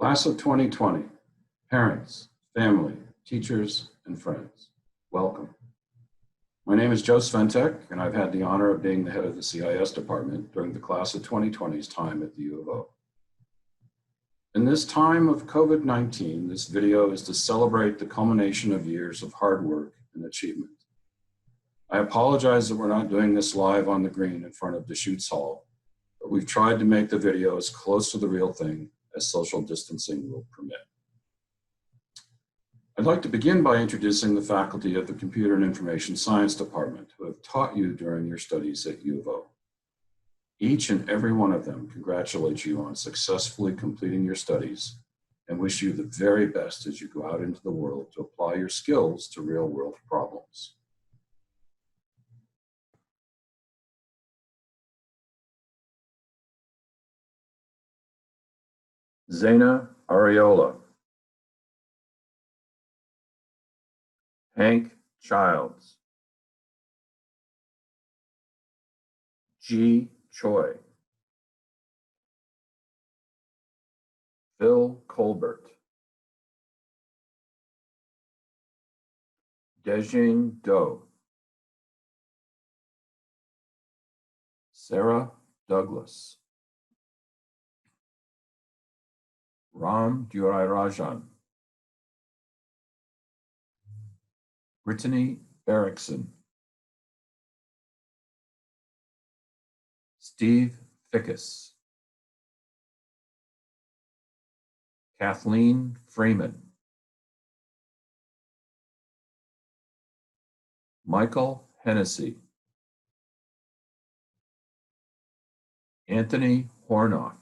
Class of 2020, parents, family, teachers, and friends, welcome. My name is Joe Sventek, and I've had the honor of being the head of the CIS department during the class of 2020's time at the U of O. In this time of COVID-19, this video is to celebrate the culmination of years of hard work and achievement. I apologize that we're not doing this live on the green in front of Deschutes Hall, but we've tried to make the video as close to the real thing as social distancing will permit. I'd like to begin by introducing the faculty of the Computer and Information Science Department who have taught you during your studies at U of O. Each and every one of them congratulate you on successfully completing your studies and wish you the very best as you go out into the world to apply your skills to real-world problems. Zaina Areola, Hank Childs, G. Choi, Phil Colbert, Dejing Do, Sarah Douglas, Ram Durairajan, Brittany Erickson, Steve Fickus, Kathleen Freeman, Michael Hennessy, Anthony Hornoff,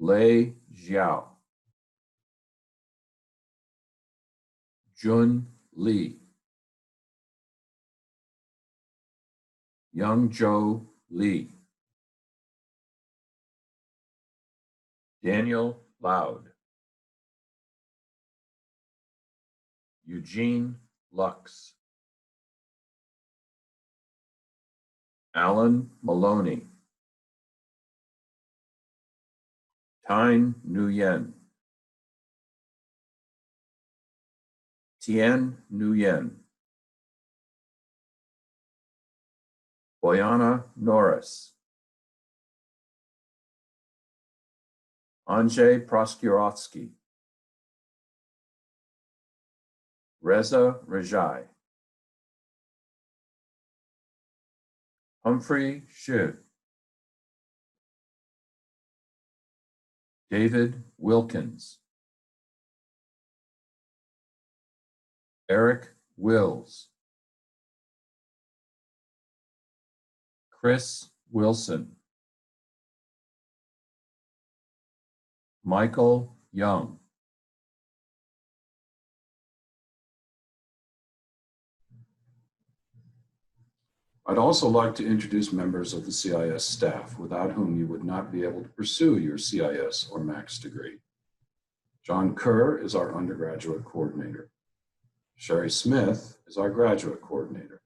Lei Xiao, Jun Lee, Young Jo Lee, Daniel Loud, Eugene Lux, Alan Maloney, Tyne Nguyen, Tien Nguyen, Boyana Norris, Andrzej Proskurovsky, Reza Rajai, Humphrey Shiv, David Wilkins, Eric Wills, Chris Wilson, Michael Young, I'd also like to introduce members of the CIS staff without whom you would not be able to pursue your CIS or Max degree. John Kerr is our undergraduate coordinator. Sherry Smith is our graduate coordinator.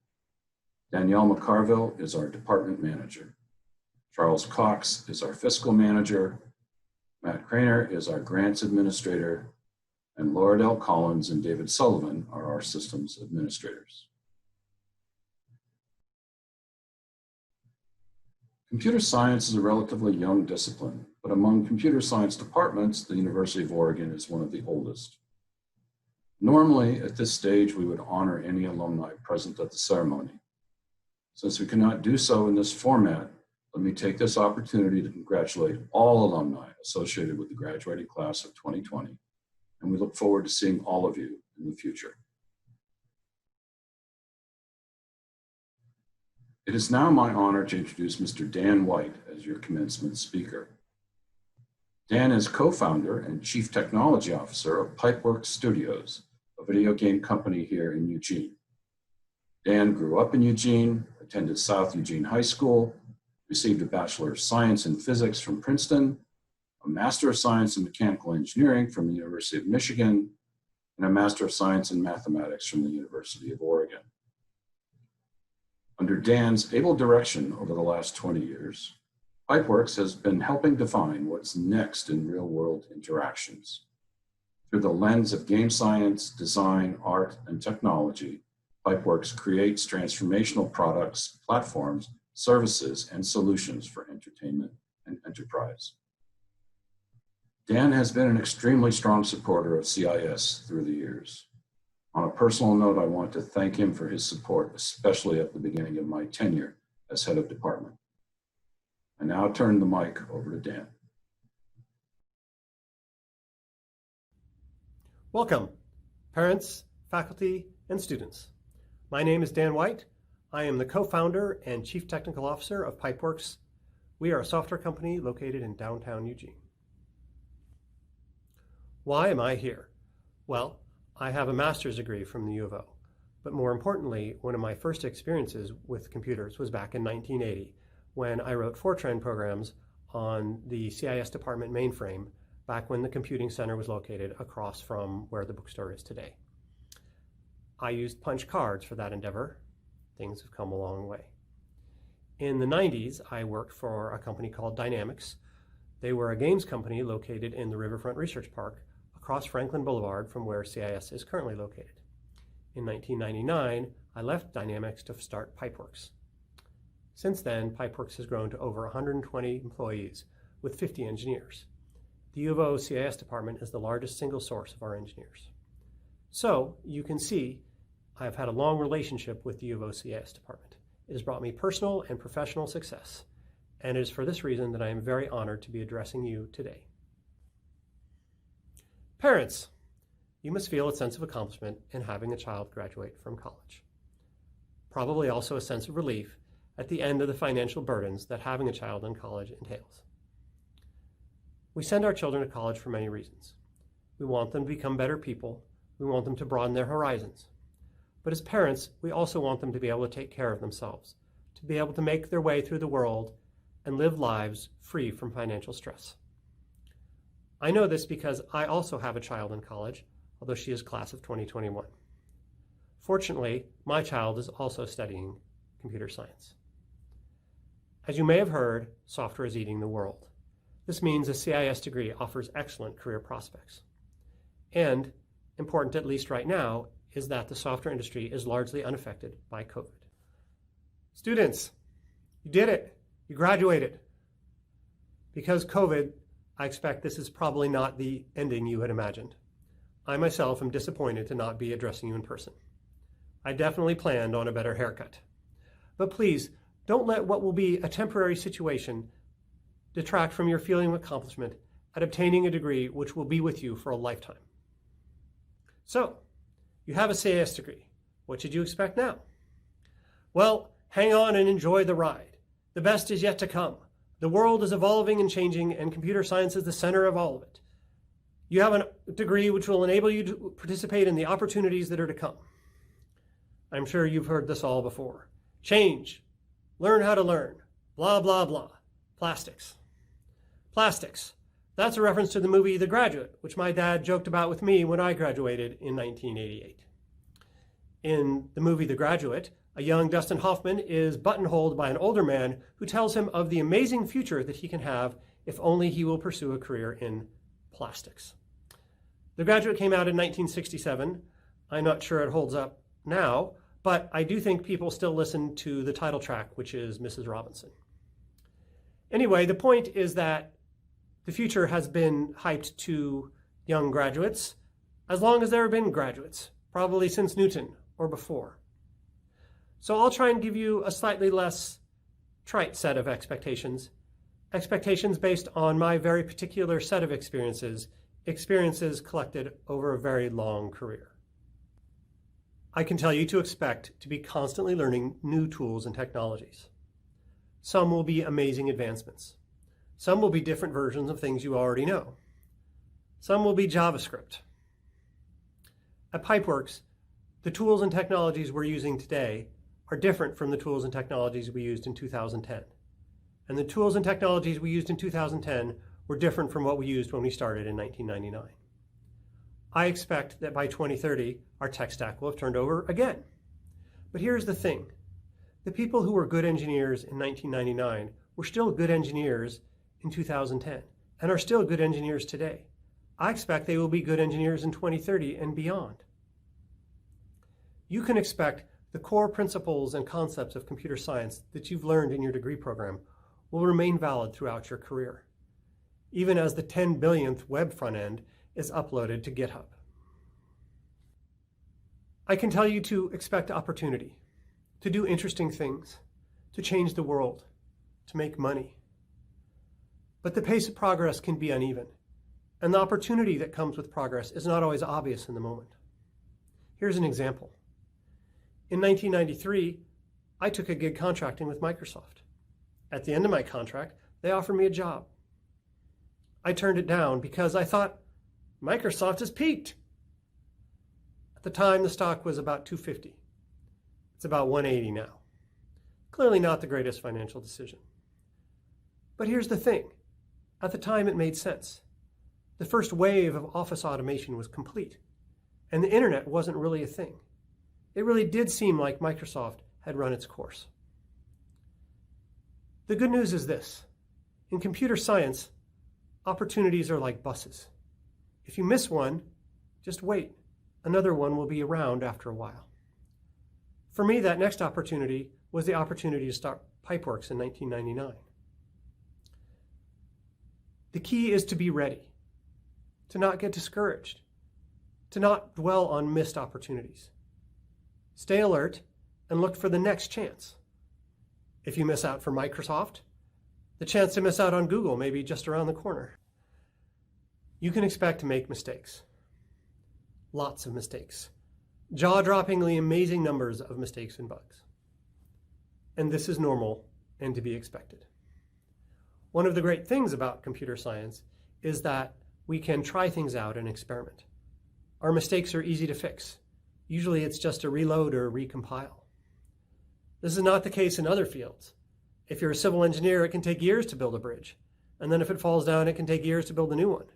Danielle McCarville is our department manager. Charles Cox is our fiscal manager. Matt Craner is our grants administrator. And Laura Del Collins and David Sullivan are our systems administrators. Computer science is a relatively young discipline, but among computer science departments, the University of Oregon is one of the oldest. Normally, at this stage, we would honor any alumni present at the ceremony. Since we cannot do so in this format, let me take this opportunity to congratulate all alumni associated with the graduating class of 2020, and we look forward to seeing all of you in the future. It is now my honor to introduce Mr. Dan White as your commencement speaker. Dan is co-founder and chief technology officer of Pipeworks Studios, a video game company here in Eugene. Dan grew up in Eugene, attended South Eugene High School, received a Bachelor of Science in Physics from Princeton, a Master of Science in Mechanical Engineering from the University of Michigan, and a Master of Science in Mathematics from the University of Oregon. Under Dan's able direction over the last 20 years, Pipeworks has been helping define what's next in real-world interactions. Through the lens of game science, design, art, and technology, Pipeworks creates transformational products, platforms, services, and solutions for entertainment and enterprise. Dan has been an extremely strong supporter of CIS through the years. On a personal note, I want to thank him for his support, especially at the beginning of my tenure as head of department. I now turn the mic over to Dan. Welcome, parents, faculty, and students. My name is Dan White. I am the co-founder and chief technical officer of Pipeworks. We are a software company located in downtown Eugene. Why am I here? Well, I have a master's degree from the U of O, but more importantly, one of my first experiences with computers was back in 1980 when I wrote Fortran programs on the CIS department mainframe back when the computing center was located across from where the bookstore is today. I used punch cards for that endeavor. Things have come a long way. In the 90s, I worked for a company called Dynamics. They were a games company located in the Riverfront Research Park across Franklin Boulevard from where CIS is currently located. In 1999, I left Dynamics to start Pipeworks. Since then, Pipeworks has grown to over 120 employees with 50 engineers. The U of O CIS department is the largest single source of our engineers. So you can see I've had a long relationship with the U of O CIS department. It has brought me personal and professional success, and it is for this reason that I am very honored to be addressing you today. Parents, you must feel a sense of accomplishment in having a child graduate from college. Probably also a sense of relief at the end of the financial burdens that having a child in college entails. We send our children to college for many reasons. We want them to become better people. We want them to broaden their horizons. But as parents, we also want them to be able to take care of themselves, to be able to make their way through the world and live lives free from financial stress. I know this because I also have a child in college, although she is class of 2021. Fortunately, my child is also studying computer science. As you may have heard, software is eating the world. This means a CIS degree offers excellent career prospects. And, important at least right now, is that the software industry is largely unaffected by COVID. Students, you did it. You graduated. Because COVID, I expect this is probably not the ending you had imagined. I myself am disappointed to not be addressing you in person. I definitely planned on a better haircut. But please, don't let what will be a temporary situation detract from your feeling of accomplishment at obtaining a degree which will be with you for a lifetime. So, you have a CIS degree. What should you expect now? Well, hang on and enjoy the ride. The best is yet to come. The world is evolving and changing, and computer science is the center of all of it. You have a degree which will enable you to participate in the opportunities that are to come. I'm sure you've heard this all before. Change. Learn how to learn. Blah, blah, blah. Plastics. Plastics. That's a reference to the movie The Graduate, which my dad joked about with me when I graduated in 1988. In the movie The Graduate, a young Dustin Hoffman is buttonholed by an older man who tells him of the amazing future that he can have if only he will pursue a career in plastics. The Graduate came out in 1967. I'm not sure it holds up now, but I do think people still listen to the title track, which is Mrs. Robinson. Anyway, the point is that the future has been hyped to young graduates as long as there have been graduates, probably since Newton or before. So I'll try and give you a slightly less trite set of expectations based on my very particular set of experiences collected over a very long career. I can tell you to expect to be constantly learning new tools and technologies. Some will be amazing advancements. Some will be different versions of things you already know. Some will be JavaScript. At Pipeworks, the tools and technologies we're using today are different from the tools and technologies we used in 2010. And the tools and technologies we used in 2010 were different from what we used when we started in 1999. I expect that by 2030, our tech stack will have turned over again. But here's the thing. The people who were good engineers in 1999 were still good engineers in 2010 and are still good engineers today. I expect they will be good engineers in 2030 and beyond. You can expect the core principles and concepts of computer science that you've learned in your degree program will remain valid throughout your career, even as the 10 billionth web front end is uploaded to GitHub. I can tell you to expect opportunity, to do interesting things, to change the world, to make money. But the pace of progress can be uneven, and the opportunity that comes with progress is not always obvious in the moment. Here's an example. In 1993, I took a gig contracting with Microsoft. At the end of my contract, they offered me a job. I turned it down because I thought, Microsoft has peaked. At the time, the stock was about $250. It's about $180 now. Clearly not the greatest financial decision. But here's the thing. At the time, it made sense. The first wave of office automation was complete, and the internet wasn't really a thing. It really did seem like Microsoft had run its course. The good news is this. In computer science, opportunities are like buses. If you miss one, just wait. Another one will be around after a while. For me, that next opportunity was the opportunity to start Pipeworks in 1999. The key is to be ready, to not get discouraged, to not dwell on missed opportunities. Stay alert and look for the next chance. If you miss out for Microsoft, the chance to miss out on Google may be just around the corner. You can expect to make mistakes. Lots of mistakes. Jaw-droppingly amazing numbers of mistakes and bugs. And this is normal and to be expected. One of the great things about computer science is that we can try things out and experiment. Our mistakes are easy to fix. Usually it's just a reload or a recompile. This is not the case in other fields. If you're a civil engineer, it can take years to build a bridge. And then if it falls down, it can take years to build a new one.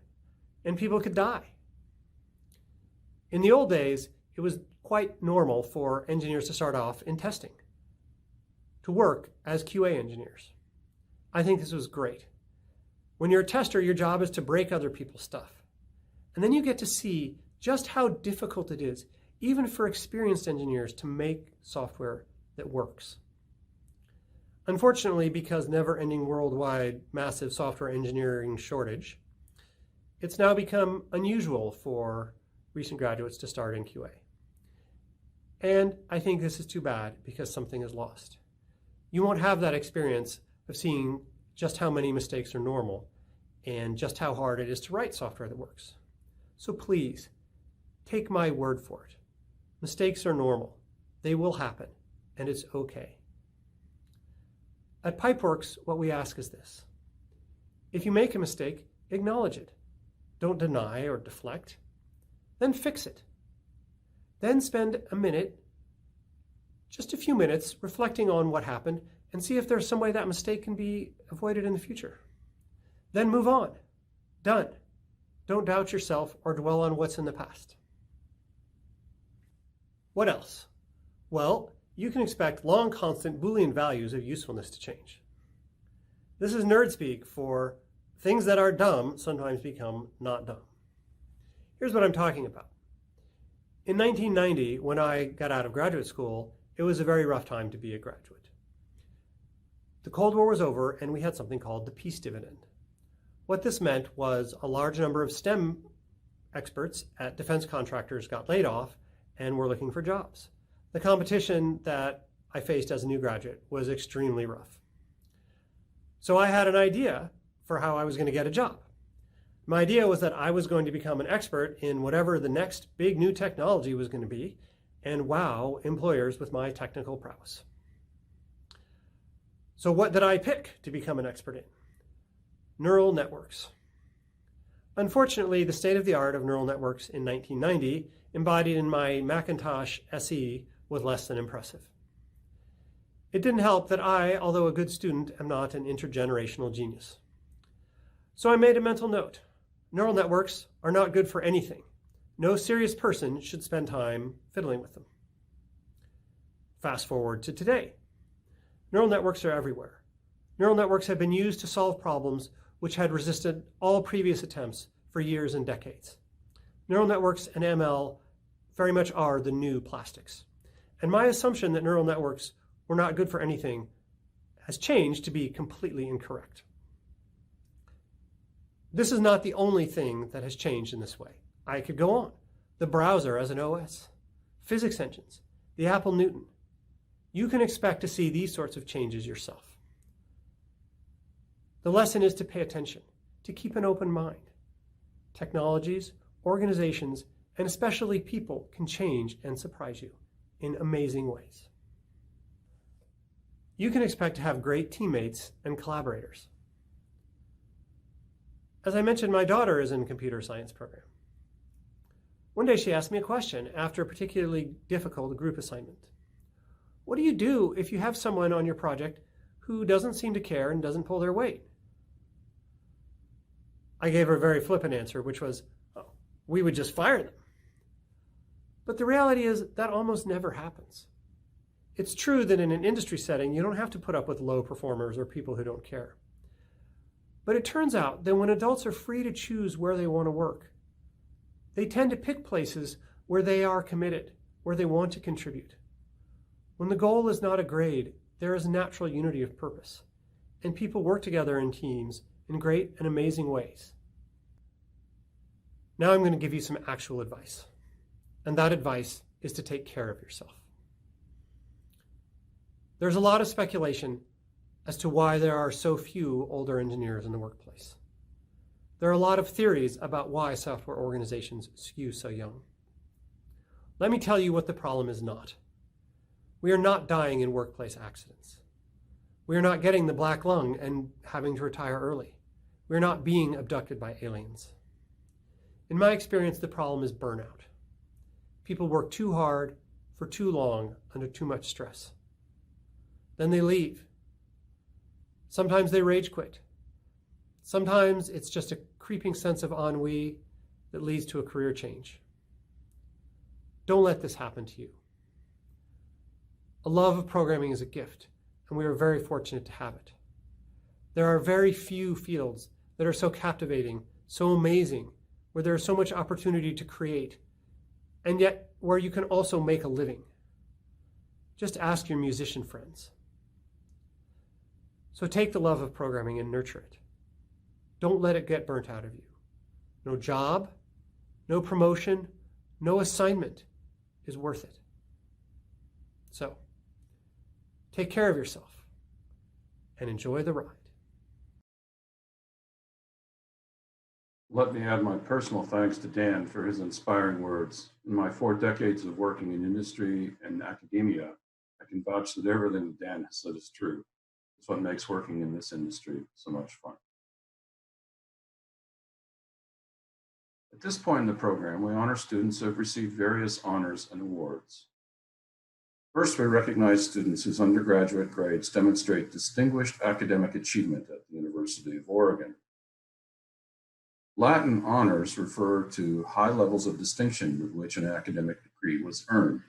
And people could die. In the old days, it was quite normal for engineers to start off in testing, to work as QA engineers. I think this was great. When you're a tester, your job is to break other people's stuff. And then you get to see just how difficult it is, even for experienced engineers, to make software that works. Unfortunately, because never-ending worldwide massive software engineering shortage, it's now become unusual for recent graduates to start in QA. And I think this is too bad because something is lost. You won't have that experience of seeing just how many mistakes are normal and just how hard it is to write software that works. So please, take my word for it. Mistakes are normal. They will happen, and it's okay. At Pipeworks, what we ask is this. If you make a mistake, acknowledge it. Don't deny or deflect. Then fix it. Then spend a minute, just a few minutes, reflecting on what happened and see if there's some way that mistake can be avoided in the future. Then move on. Done. Don't doubt yourself or dwell on what's in the past. What else? Well, you can expect long constant Boolean values of usefulness to change. This is nerd speak for things that are dumb sometimes become not dumb. Here's what I'm talking about. In 1990, when I got out of graduate school, it was a very rough time to be a graduate. The Cold War was over and we had something called the peace dividend. What this meant was a large number of STEM experts at defense contractors got laid off and were looking for jobs. The competition that I faced as a new graduate was extremely rough. So I had an idea for how I was going to get a job. My idea was that I was going to become an expert in whatever the next big new technology was going to be and wow employers with my technical prowess. So what did I pick to become an expert in? Neural networks. Unfortunately, the state of the art of neural networks in 1990, embodied in my Macintosh SE, was less than impressive. It didn't help that I, although a good student, am not an intergenerational genius. So I made a mental note. Neural networks are not good for anything. No serious person should spend time fiddling with them. Fast forward to today. Neural networks are everywhere. Neural networks have been used to solve problems which had resisted all previous attempts for years and decades. Neural networks and ML very much are the new plastics. And my assumption that neural networks were not good for anything has changed to be completely incorrect. This is not the only thing that has changed in this way. I could go on. The browser as an OS, physics engines, the Apple Newton. You can expect to see these sorts of changes yourself. The lesson is to pay attention, to keep an open mind. Technologies, organizations, and especially people can change and surprise you in amazing ways. You can expect to have great teammates and collaborators. As I mentioned, my daughter is in a computer science program. One day she asked me a question after a particularly difficult group assignment. What do you do if you have someone on your project who doesn't seem to care and doesn't pull their weight? I gave her a very flippant answer, which was, oh, we would just fire them. But the reality is that almost never happens. It's true that in an industry setting, you don't have to put up with low performers or people who don't care. But it turns out that when adults are free to choose where they want to work, they tend to pick places where they are committed, where they want to contribute. When the goal is not a grade, there is natural unity of purpose, and people work together in teams in great and amazing ways. Now I'm going to give you some actual advice, and that advice is to take care of yourself. There's a lot of speculation as to why there are so few older engineers in the workplace. There are a lot of theories about why software organizations skew so young. Let me tell you what the problem is not. We are not dying in workplace accidents. We are not getting the black lung and having to retire early. We are not being abducted by aliens. In my experience, the problem is burnout. People work too hard for too long under too much stress. Then they leave. Sometimes they rage quit. Sometimes it's just a creeping sense of ennui that leads to a career change. Don't let this happen to you. A love of programming is a gift, and we are very fortunate to have it. There are very few fields that are so captivating, so amazing, where there is so much opportunity to create, and yet where you can also make a living. Just ask your musician friends. So take the love of programming and nurture it. Don't let it get burnt out of you. No job, no promotion, no assignment is worth it. So, take care of yourself and enjoy the ride. Let me add my personal thanks to Dan for his inspiring words. In my 4 decades of working in industry and academia, I can vouch that everything Dan has said is true. It's what makes working in this industry so much fun. At this point in the program, we honor students who have received various honors and awards. First, we recognize students whose undergraduate grades demonstrate distinguished academic achievement at the University of Oregon. Latin honors refer to high levels of distinction with which an academic degree was earned.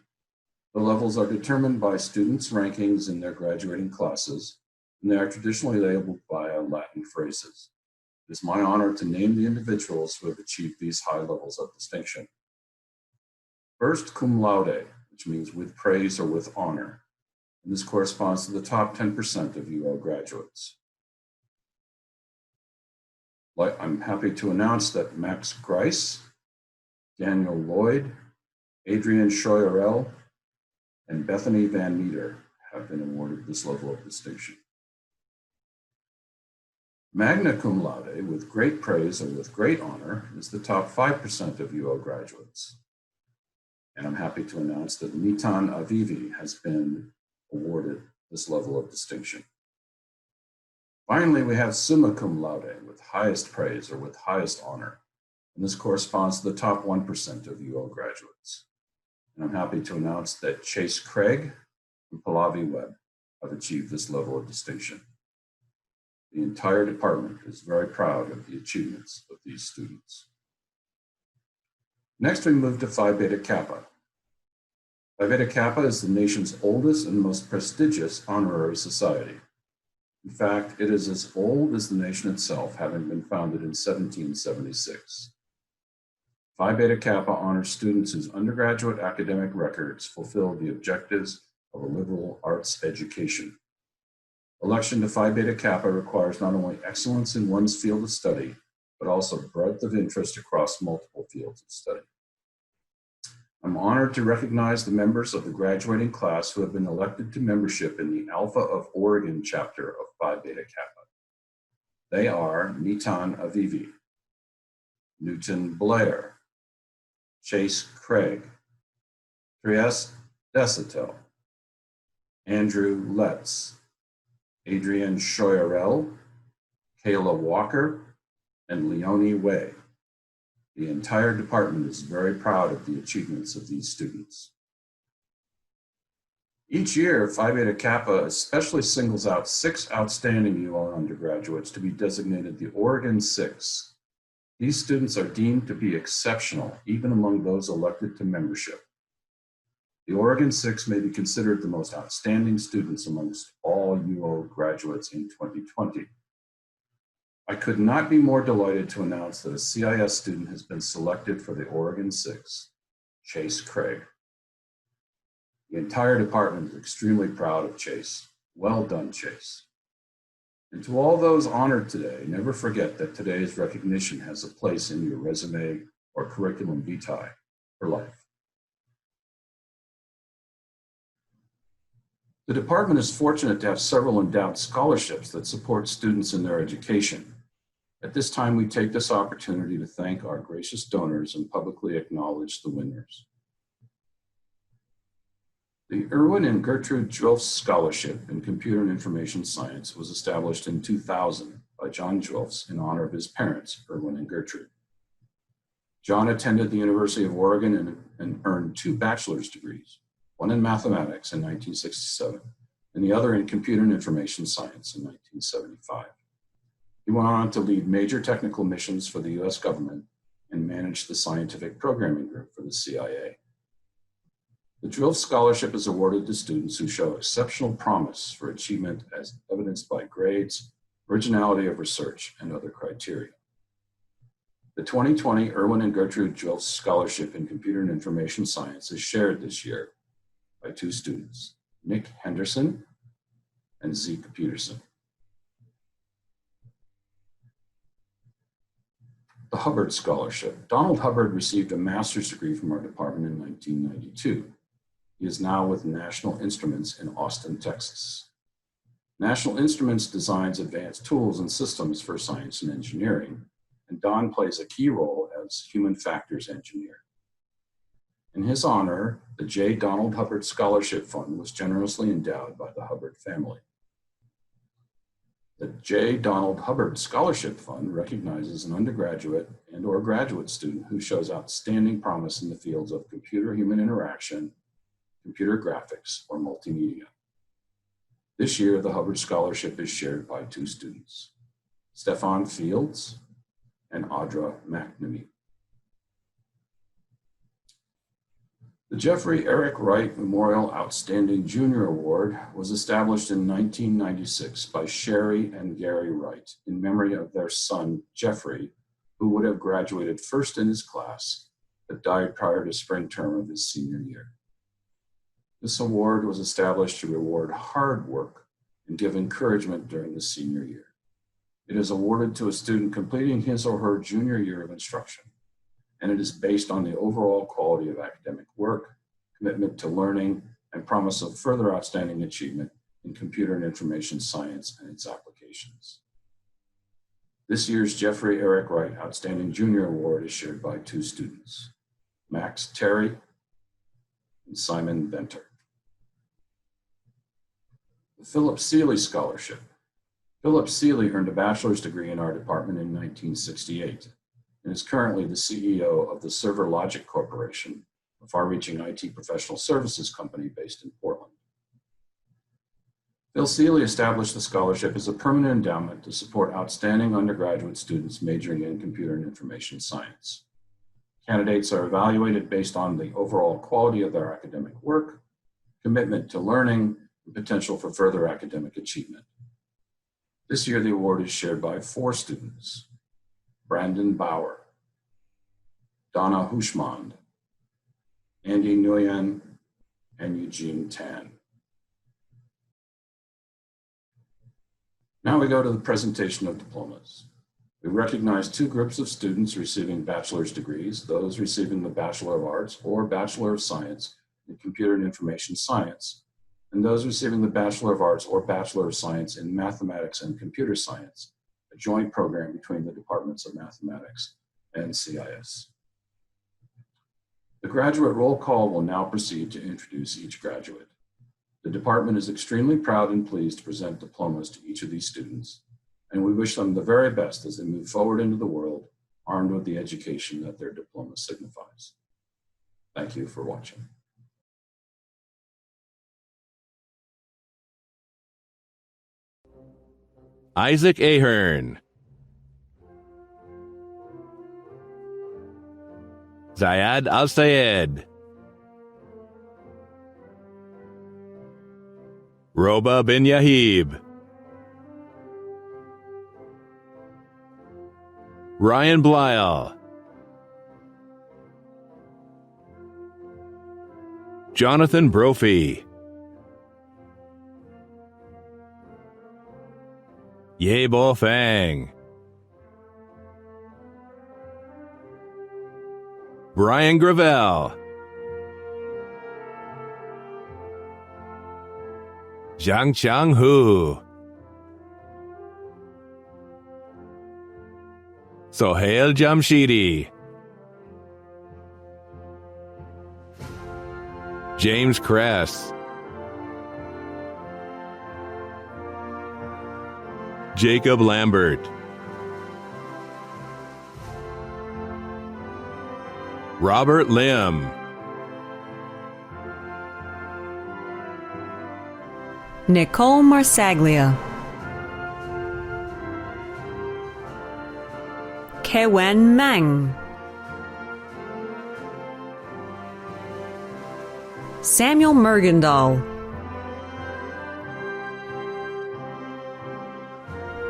The levels are determined by students' rankings in their graduating classes, and they are traditionally labeled via Latin phrases. It is my honor to name the individuals who have achieved these high levels of distinction. First, cum laude, which means with praise or with honor, and this corresponds to the top 10% of UL graduates. I'm happy to announce that Max Grice, Daniel Lloyd, Adrian Scheuerel, and Bethany Van Meter have been awarded this level of distinction. Magna cum laude, with great praise or with great honor, is the top 5% of UL graduates. And I'm happy to announce that Nitan Avivi has been awarded this level of distinction. Finally, we have summa cum laude, with highest praise or with highest honor, and this corresponds to the top 1% of UL graduates. And I'm happy to announce that Chase Craig and Pallavi Webb have achieved this level of distinction. The entire department is very proud of the achievements of these students. Next, we move to Phi Beta Kappa. Phi Beta Kappa is the nation's oldest and most prestigious honorary society. In fact, it is as old as the nation itself, having been founded in 1776. Phi Beta Kappa honors students whose undergraduate academic records fulfill the objectives of a liberal arts education. Election to Phi Beta Kappa requires not only excellence in one's field of study, but also breadth of interest across multiple fields of study. I'm honored to recognize the members of the graduating class who have been elected to membership in the Alpha of Oregon chapter of Phi Beta Kappa. They are Nitan Avivi, Newton Blair, Chase Craig, Trieste Desatel, Andrew Letts, Adrienne Shoyarel, Kayla Walker, and Leonie Way. The entire department is very proud of the achievements of these students. Each year, Phi Beta Kappa especially singles out 6 outstanding UL undergraduates to be designated the Oregon Six. These students are deemed to be exceptional, even among those elected to membership. The Oregon Six may be considered the most outstanding students amongst all UO graduates in 2020. I could not be more delighted to announce that a CIS student has been selected for the Oregon Six, Chase Craig. The entire department is extremely proud of Chase. Well done, Chase. And to all those honored today, never forget that today's recognition has a place in your resume or curriculum vitae for life. The department is fortunate to have several endowed scholarships that support students in their education. At this time, we take this opportunity to thank our gracious donors and publicly acknowledge the winners. The Erwin and Gertrude Zwilf Scholarship in Computer and Information Science was established in 2000 by John Zwilfs in honor of his parents, Erwin and Gertrude. John attended the University of Oregon and earned 2 bachelor's degrees, one in mathematics in 1967 and the other in Computer and Information Science in 1975. He went on to lead major technical missions for the US government and managed the scientific programming group for the CIA. The Zwilf Scholarship is awarded to students who show exceptional promise for achievement as evidenced by grades, originality of research, and other criteria. The 2020 Erwin and Gertrude Zwilf Scholarship in Computer and Information Science is shared this year by 2 students, Nick Henderson and Zeke Peterson. The Hubbard Scholarship. Donald Hubbard received a master's degree from our department in 1992. He is now with National Instruments in Austin, Texas. National Instruments designs advanced tools and systems for science and engineering, and Don plays a key role as human factors engineer. In his honor, the J. Donald Hubbard Scholarship Fund was generously endowed by the Hubbard family. The J. Donald Hubbard Scholarship Fund recognizes an undergraduate and/or graduate student who shows outstanding promise in the fields of computer-human interaction, computer graphics, or multimedia. This year, the Hubbard Scholarship is shared by 2 students, Stefan Fields and Audra McNamee. The Jeffrey Eric Wright Memorial Outstanding Junior Award was established in 1996 by Sherry and Gary Wright in memory of their son, Jeffrey, who would have graduated first in his class, but died prior to spring term of his senior year. This award was established to reward hard work and give encouragement during the senior year. It is awarded to a student completing his or her junior year of instruction, and it is based on the overall quality of academic work, commitment to learning, and promise of further outstanding achievement in computer and information science and its applications. This year's Jeffrey Eric Wright Outstanding Junior Award is shared by 2 students, Max Terry and Simon Venter. The Philip Seeley Scholarship. Philip Seeley earned a bachelor's degree in our department in 1968 and is currently the CEO of the Server Logic Corporation, a far-reaching IT professional services company based in Portland. Phil Seeley established the scholarship as a permanent endowment to support outstanding undergraduate students majoring in computer and information science. Candidates are evaluated based on the overall quality of their academic work, commitment to learning, and potential for further academic achievement. This year, the award is shared by 4 students: Brandon Bauer, Donna Hushmand, Andy Nguyen, and Eugene Tan. Now we go to the presentation of diplomas. We recognize 2 groups of students receiving bachelor's degrees, those receiving the Bachelor of Arts or Bachelor of Science in Computer and Information Science, and those receiving the Bachelor of Arts or Bachelor of Science in Mathematics and Computer Science, a joint program between the Departments of Mathematics and CIS. The graduate roll call will now proceed to introduce each graduate. The department is extremely proud and pleased to present diplomas to each of these students, and we wish them the very best as they move forward into the world, armed with the education that their diploma signifies. Thank you for watching. Isaac Ahern, Zayad Al-Sayed, Roba bin Yahib, Ryan Blyle, Jonathan Brophy, Yebo Fang, Brian Gravel, Zhang Chang Hu, Sohail Jamshidi, James Kress, Jacob Lambert, Robert Lim, Nicole Marsaglia, Kewen Meng, Samuel Mergendal,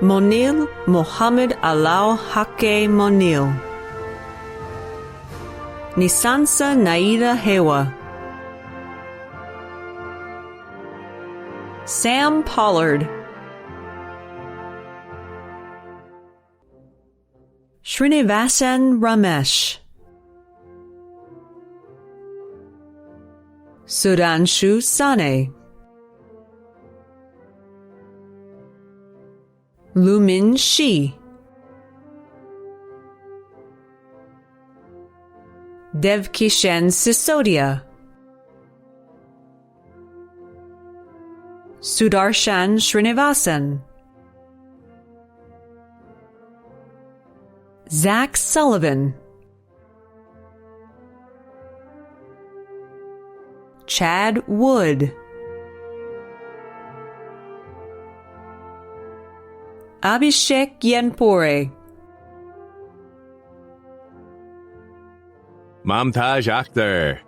Monil Mohammed Alao Hake Monil, Nisansa Naida Hewa, Sam Pollard, Srinivasan Ramesh, Sudhanshu Sane, Lumin Shi, Devkishan Sisodia, Sudarshan Srinivasan, Zach Sullivan, Chad Wood, Abhishek Yenpore, Mamtaj Akhtar,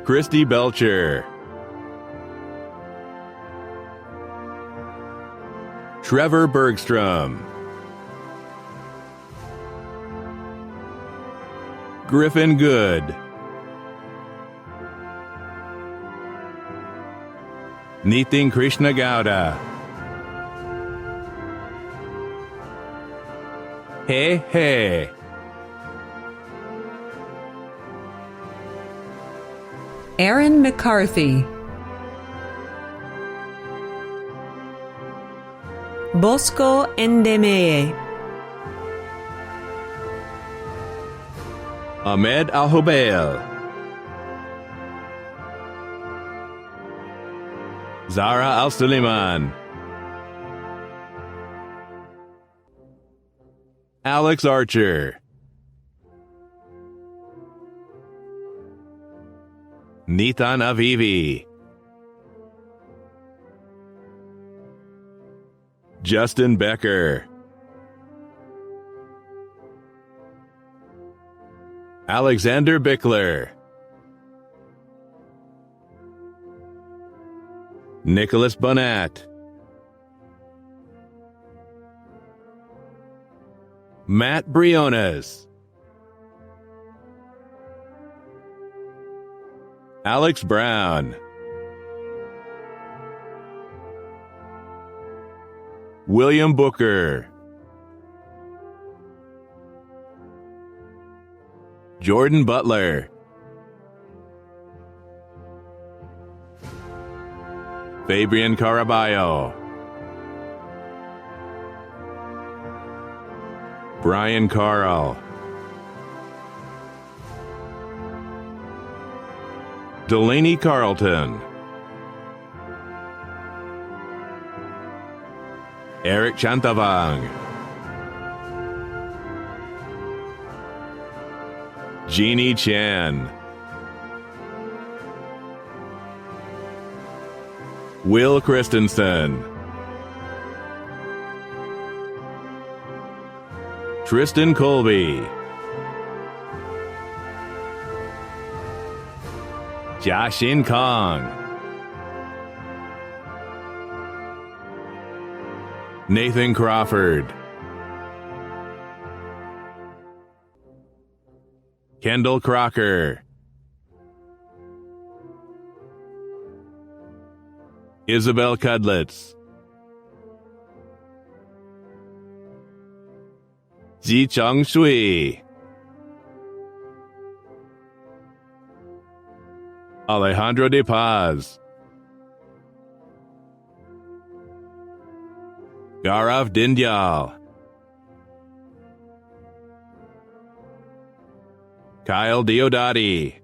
Christy Belcher, Trevor Bergstrom, Griffin Good, Nitin Krishna Gowda, Hey, Aaron McCarthy, Bosco Ndemeye, Ahmed Al-Hubail, Zara Al-Suleiman, Alex Archer, Nitan Avivi, Justin Becker, Alexander Bickler, Nicholas Bonnet, Matt Briones, Alex Brown, William Booker, Jordan Butler, Fabian Caraballo, Brian Carl, Delaney Carlton, Eric Chantavang, Jeannie Chan, Will Christensen, Tristan Colby, Jiaxin Kong, Nathan Crawford, Kendall Crocker, Isabel Cudlitz, Zicheng Shui, Alejandro De Paz, Gaurav Dindyal, Kyle Diodati,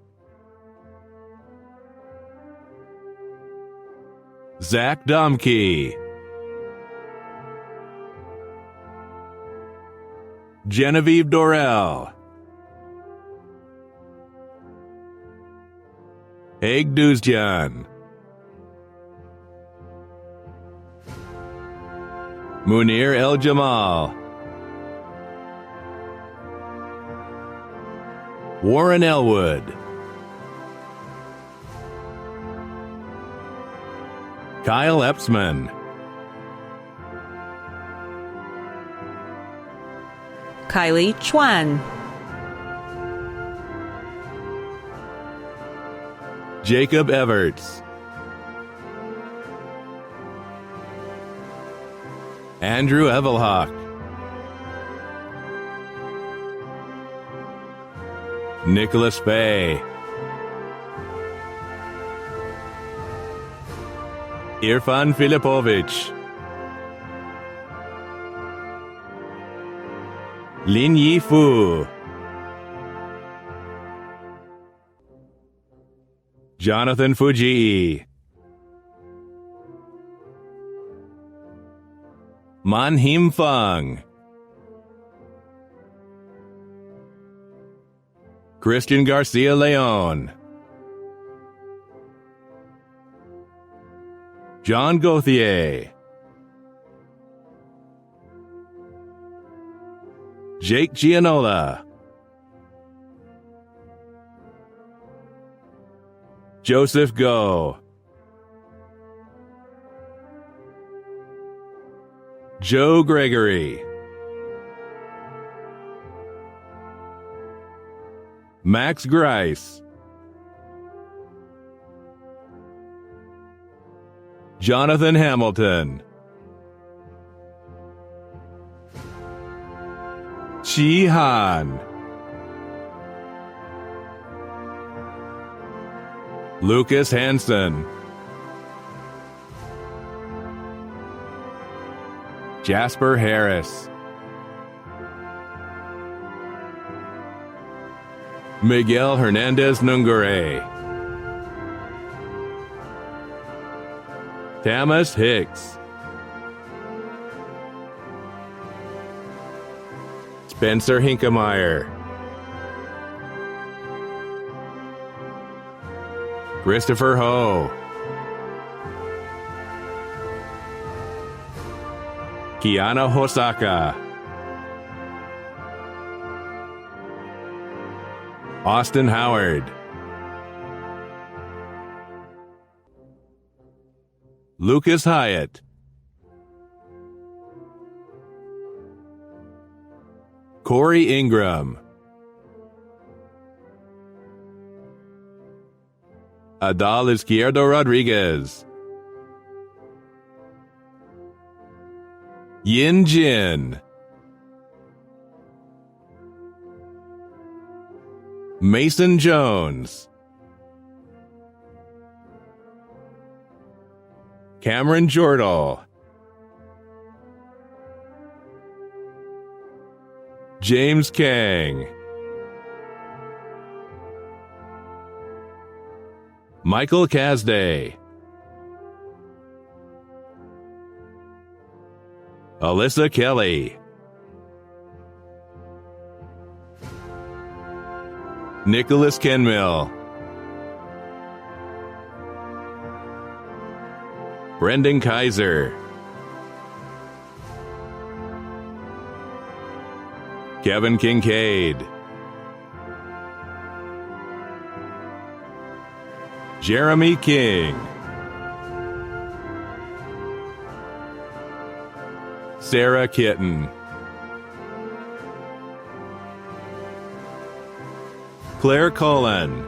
Zach Domke, Genevieve Dorel, Haig Duzjan, Munir El Jamal, Warren Elwood, Kyle Epsman, Kylie Chuan, Jacob Everts, Andrew Evelhawk, Nicholas Bay, Irfan Filipovich, Lin Yi Fu, Jonathan Fujii, Manhim Fung, Christian Garcia Leon, John Gauthier, Jake Gianola, Joseph Go, Joe Gregory, Max Grice, Jonathan Hamilton, Chi Han, Lucas Hansen, Jasper Harris, Miguel Hernandez Nungure, Tamas Hicks, Spencer Hinkemeyer, Christopher Ho, Kiana Hosaka, Austin Howard, Lucas Hyatt, Corey Ingram, Adal Izquierdo Rodriguez, Yin Jin, Mason Jones, Cameron Jordal, James Kang, Michael Casday, Alyssa Kelly, Nicholas Kenmill, Brendan Kaiser, Kevin Kincaid, Jeremy King, Sarah Kitten, Claire Cullen,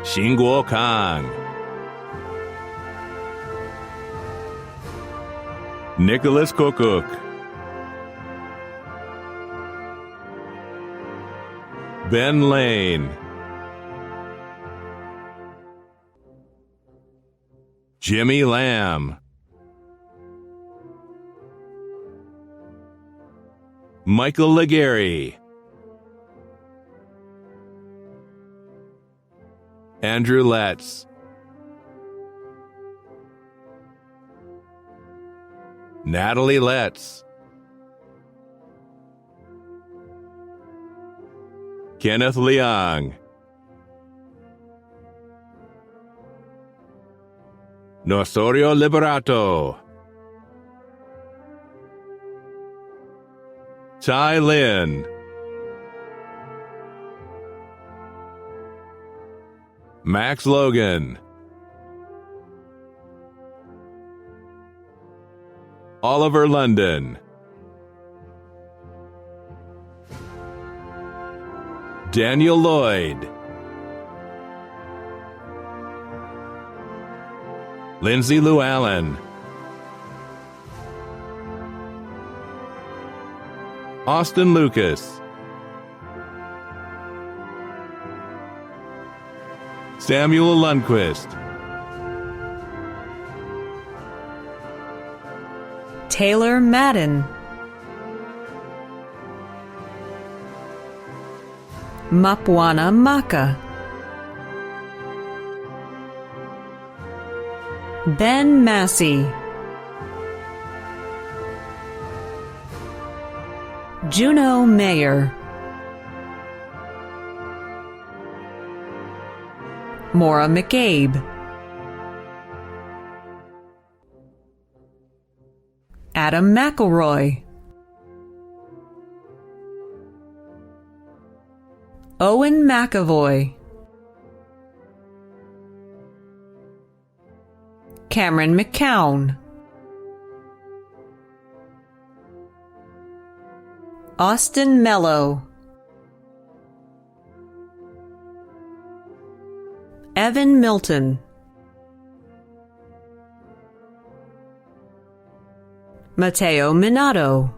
Xinguo Kang, Nicholas Kokuk, Ben Lane, Jimmy Lamb, Michael Legary, Andrew Letts, Natalie Letts, Kenneth Leong, Nosorio Liberato, Tai Lin, Max Logan, Oliver London, Daniel Lloyd, Lindsay Llewellyn, Austin Lucas, Samuel Lundquist, Taylor Madden, Mapwana Maka, Ben Massey, Juno Mayer, Maura McCabe, Adam McElroy, Owen McAvoy, Cameron McCown, Austin Mello, Evan Milton, Mateo Minato,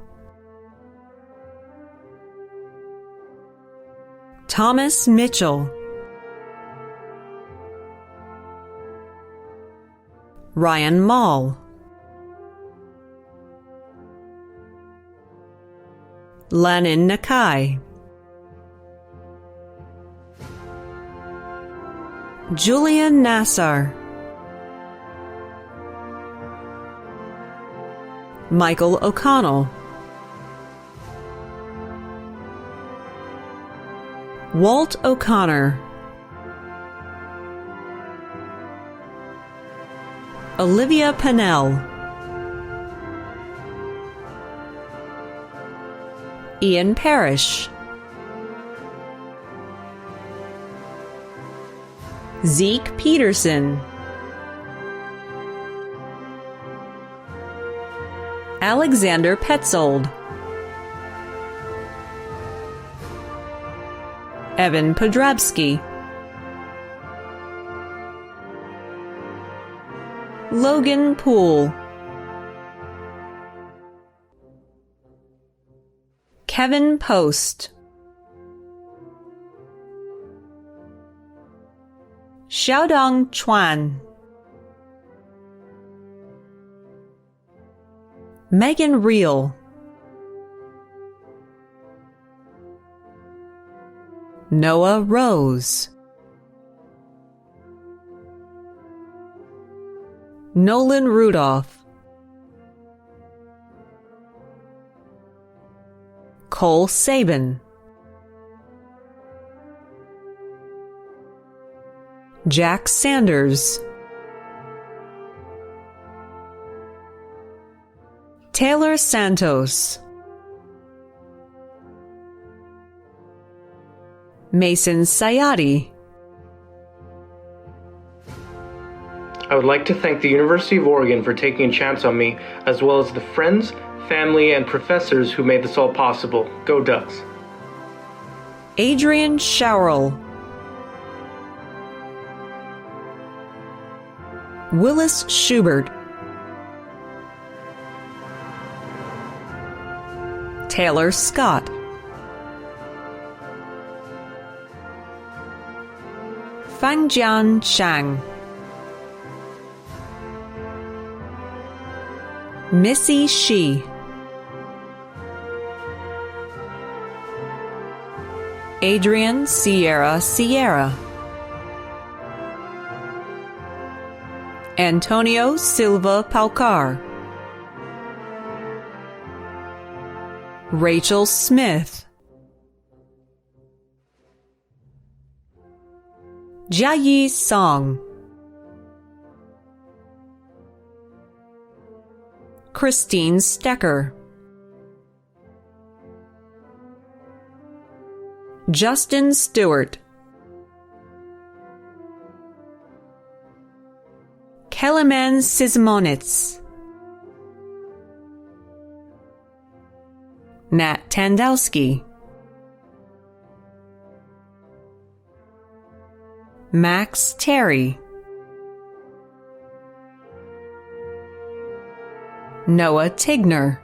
Thomas Mitchell, Ryan Mall, Lennon Nakai, Julian Nassar, Michael O'Connell, Walt O'Connor, Olivia Pennell, Ian Parrish, Zeke Peterson, Alexander Petzold, Evan Podrabski, Logan Poole, Kevin Post, Xiaodong Chuan, Megan Reel, Noah Rose, Nolan Rudolph, Cole Sabin, Jack Sanders, Taylor Santos, Mason Sayati. I would like to thank the University of Oregon for taking a chance on me, as well as the friends, family, and professors who made this all possible. Go Ducks. Adrian Showerl, Willis Schubert, Taylor Scott, Fangjian Shang, Missy Shi, Adrian Sierra, Antonio Silva Paucar, Rachel Smith, Jiayi Song, Christine Stecker, Justin Stewart, Kelemen Sismonitz, Nat Tandowski, Max Terry, Noah Tigner,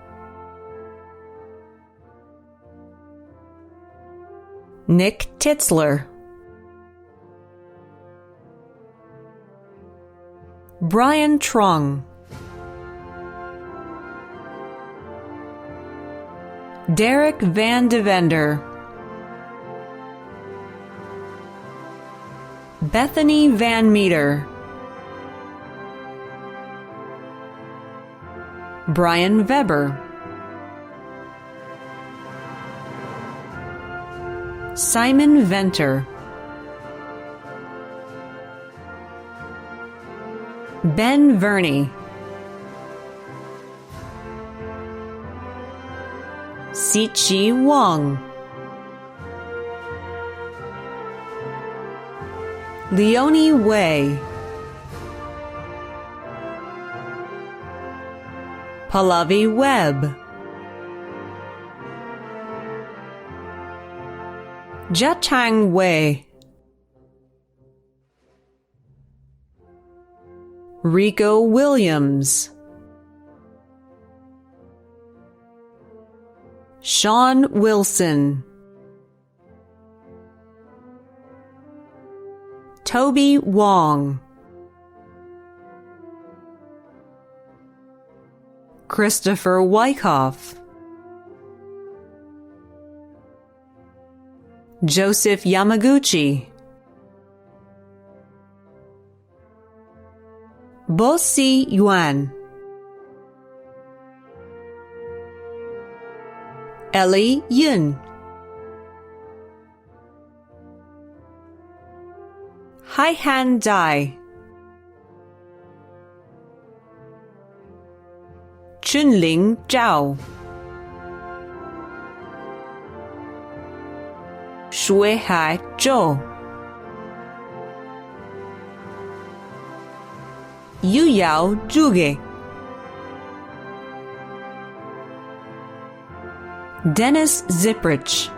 Nick Titzler, Brian Trong, Derek Van Devender, Bethany Van Meter, Brian Weber, Simon Venter, Ben Verney, Sichi Wang, Leonie Wei, Pallavi Webb, Jiatang Wei, Rico Williams, Sean Wilson, Toby Wong, Christopher Wyckoff, Joseph Yamaguchi, Bosi Yuan, Ellie Yun, Haihan Dai, Chunling Zhao, Shuihai Zhou, Yuyao Zhuge. Dennis Ziprich.